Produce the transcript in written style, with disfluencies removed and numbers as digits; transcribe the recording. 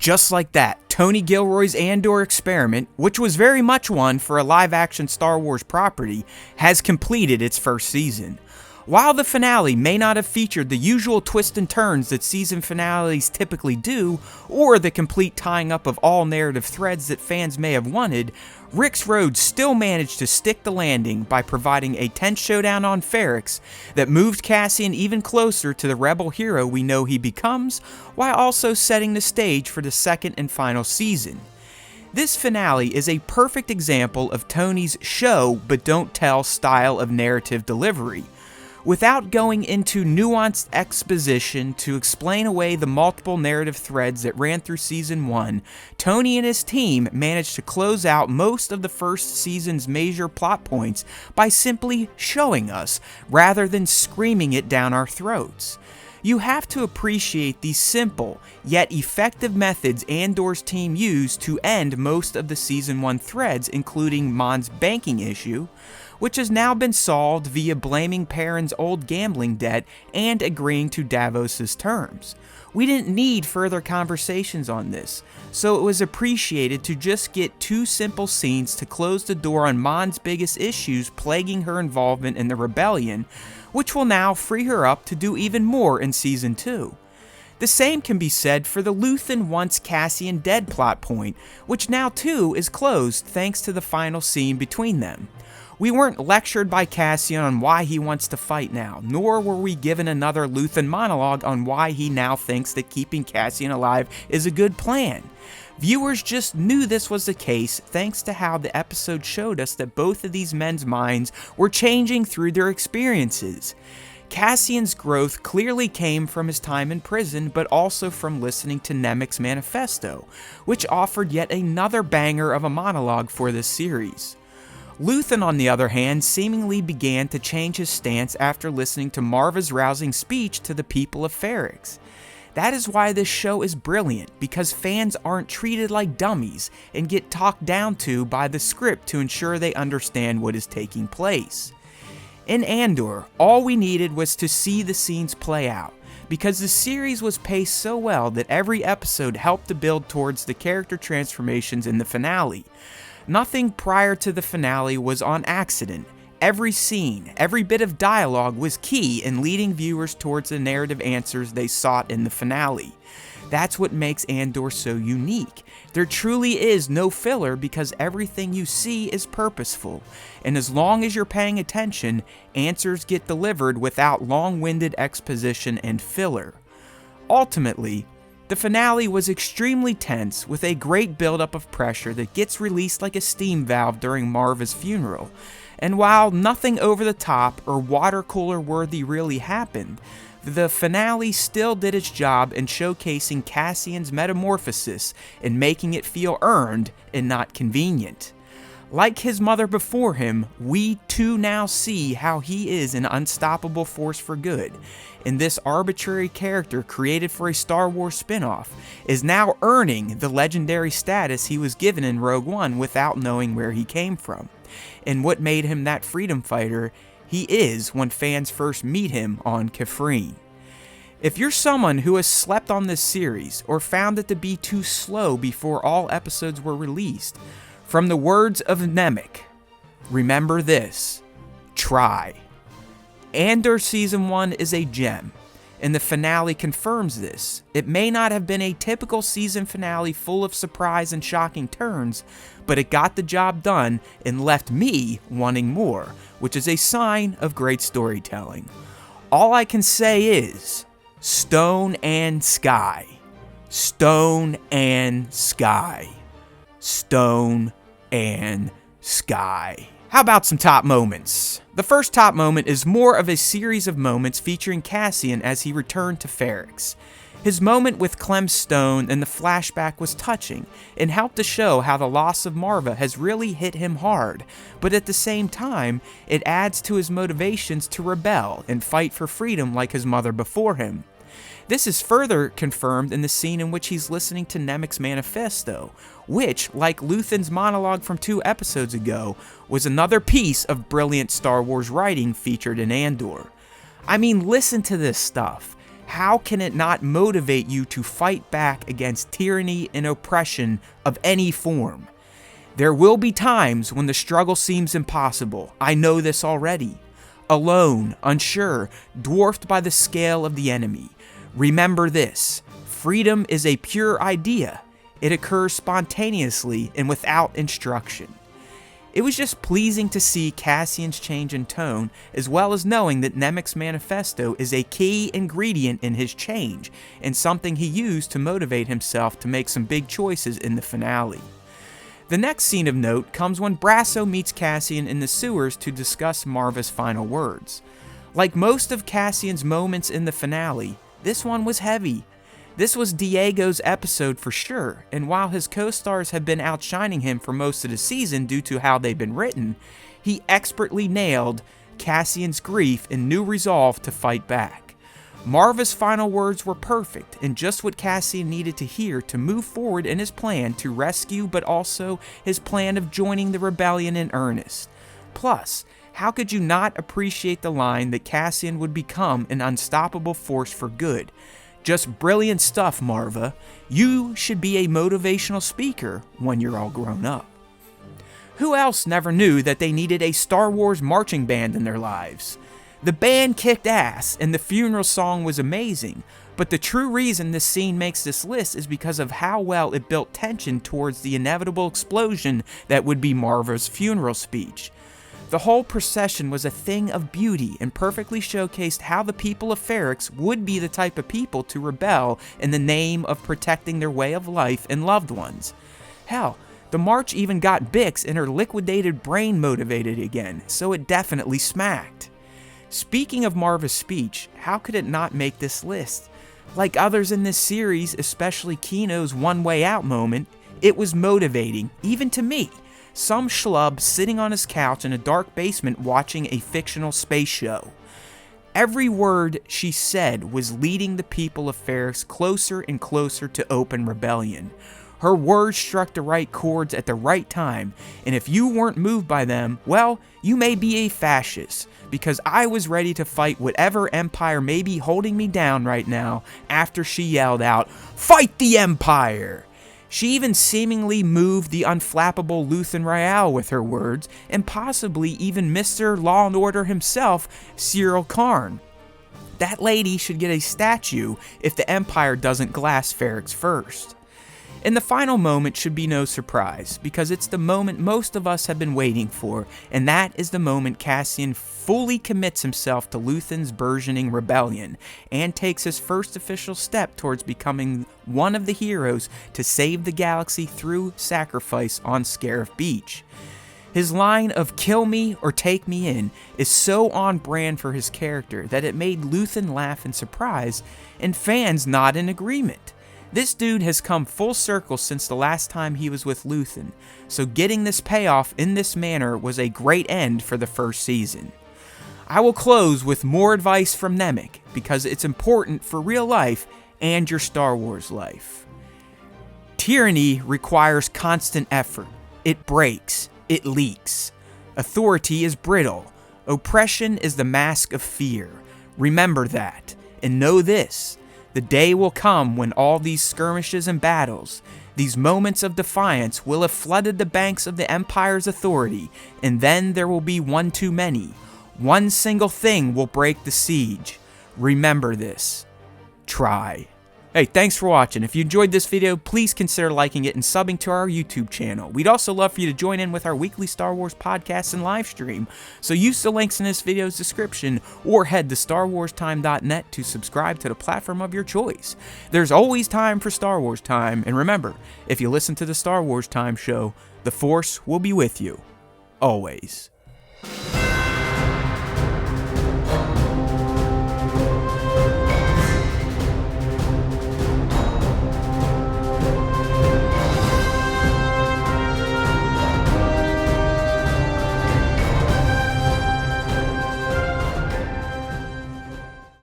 Just like that, Tony Gilroy's Andor experiment, which was very much one for a live-action Star Wars property, has completed its first season. While the finale may not have featured the usual twists and turns that season finales typically do, or the complete tying up of all narrative threads that fans may have wanted, Rick's Road still managed to stick the landing by providing a tense showdown on Ferrix that moved Cassian even closer to the rebel hero we know he becomes, while also setting the stage for the second and final season. This finale is a perfect example of Tony's show but don't tell style of narrative delivery. Without going into nuanced exposition to explain away the multiple narrative threads that ran through Season 1, Tony and his team managed to close out most of the first season's major plot points by simply showing us, rather than screaming it down our throats. You have to appreciate these simple, yet effective methods Andor's team used to end most of the Season 1 threads, including Mon's banking issue, which has now been solved via blaming Perrin's old gambling debt and agreeing to Davos's terms. We didn't need further conversations on this, so it was appreciated to just get two simple scenes to close the door on Mon's biggest issues plaguing her involvement in the rebellion, which will now free her up to do even more in Season 2. The same can be said for the Luthen wants Cassian dead plot point, which now too is closed thanks to the final scene between them. We weren't lectured by Cassian on why he wants to fight now, nor were we given another Luthen monologue on why he now thinks that keeping Cassian alive is a good plan. Viewers just knew this was the case thanks to how the episode showed us that both of these men's minds were changing through their experiences. Cassian's growth clearly came from his time in prison, but also from listening to Nemik's manifesto, which offered yet another banger of a monologue for this series. Luthen, on the other hand, seemingly began to change his stance after listening to Marva's rousing speech to the people of Ferrix. That is why this show is brilliant, because fans aren't treated like dummies and get talked down to by the script to ensure they understand what is taking place. In Andor, all we needed was to see the scenes play out, because the series was paced so well that every episode helped to build towards the character transformations in the finale. Nothing prior to the finale was on accident. Every scene, every bit of dialogue was key in leading viewers towards the narrative answers they sought in the finale. That's what makes Andor so unique. There truly is no filler because everything you see is purposeful, and as long as you're paying attention, answers get delivered without long-winded exposition and filler. Ultimately, the finale was extremely tense, with a great buildup of pressure that gets released like a steam valve during Marva's funeral. And while nothing over the top or water cooler worthy really happened, the finale still did its job in showcasing Cassian's metamorphosis and making it feel earned and not convenient. Like his mother before him, we too now see how he is an unstoppable force for good, and this arbitrary character created for a Star Wars spin-off is now earning the legendary status he was given in Rogue One without knowing where he came from, and what made him that freedom fighter he is when fans first meet him on Kafrene. If you're someone who has slept on this series or found it to be too slow before all episodes were released, from the words of Nemik, remember this: try. Andor Season 1 is a gem, and the finale confirms this. It may not have been a typical season finale full of surprise and shocking turns, but it got the job done and left me wanting more, which is a sign of great storytelling. All I can say is, stone and sky. Stone and sky. Stone and sky. How about some top moments? The first top moment is more of a series of moments featuring Cassian as he returned to Ferrix. His moment with Clem Stone and the flashback was touching and helped to show how the loss of Marva has really hit him hard, but at the same time, it adds to his motivations to rebel and fight for freedom like his mother before him. This is further confirmed in the scene in which he's listening to Nemik's manifesto, which, like Luthen's monologue from 2 episodes ago, was another piece of brilliant Star Wars writing featured in Andor. I mean, listen to this stuff. how can it not motivate you to fight back against tyranny and oppression of any form? There will be times when the struggle seems impossible. I know this already. Alone, unsure, dwarfed by the scale of the enemy. Remember this: freedom is a pure idea. It occurs spontaneously and without instruction. It was just pleasing to see Cassian's change in tone, as well as knowing that Nemec's manifesto is a key ingredient in his change, and something he used to motivate himself to make some big choices in the finale. The next scene of note comes when Brasso meets Cassian in the sewers to discuss Marva's final words. Like most of Cassian's moments in the finale, this one was heavy. This was Diego's episode for sure, and while his co-stars have been outshining him for most of the season due to how they've been written, he expertly nailed Cassian's grief and new resolve to fight back. Marva's final words were perfect, and just what Cassian needed to hear to move forward in his plan to rescue, but also his plan of joining the rebellion in earnest. Plus, how could you not appreciate the line that Cassian would become an unstoppable force for good? Just brilliant stuff, Marva. You should be a motivational speaker when you're all grown up. Who else never knew that they needed a Star Wars marching band in their lives? The band kicked ass, and the funeral song was amazing, but the true reason this scene makes this list is because of how well it built tension towards the inevitable explosion that would be Marva's funeral speech. The whole procession was a thing of beauty and perfectly showcased how the people of Ferrix would be the type of people to rebel in the name of protecting their way of life and loved ones. Hell, the march even got Bix and her liquidated brain motivated again, so it definitely smacked. Speaking of Marva's speech, how could it not make this list? Like others in this series, especially Kino's One Way Out moment, it was motivating, even to me. Some schlub sitting on his couch in a dark basement watching a fictional space show. Every word she said was leading the people of Ferrix closer and closer to open rebellion. Her words struck the right chords at the right time, and if you weren't moved by them, well, you may be a fascist, because I was ready to fight whatever empire may be holding me down right now after she yelled out, "Fight the Empire!" She even seemingly moved the unflappable Luthen Rael with her words, and possibly even Mr. Law & Order himself, Cyril Karn. That lady should get a statue if the Empire doesn't glass Ferrix first. And the final moment should be no surprise, because it's the moment most of us have been waiting for, and that is the moment Cassian fully commits himself to Luthen's burgeoning rebellion, and takes his first official step towards becoming one of the heroes to save the galaxy through sacrifice on Scarif Beach. His line of "kill me or take me in" is so on brand for his character that it made Luthen laugh in surprise, and fans nod in agreement. This dude has come full circle since the last time he was with Luthen, so getting this payoff in this manner was a great end for the first season. I will close with more advice from Nemec, because it's important for real life and your Star Wars life. Tyranny requires constant effort. It breaks. It leaks. Authority is brittle. Oppression is the mask of fear. Remember that, and know this. The day will come when all these skirmishes and battles, these moments of defiance, will have flooded the banks of the Empire's authority, and then there will be one too many. One single thing will break the siege. Remember this. Try. Hey, thanks for watching. If you enjoyed this video, please consider liking it and subbing to our YouTube channel. We'd also love for you to join in with our weekly Star Wars podcast and live stream. So use the links in this video's description or head to StarWarsTime.net to subscribe to the platform of your choice. There's always time for Star Wars Time, and remember, if you listen to the Star Wars Time show, the Force will be with you. Always.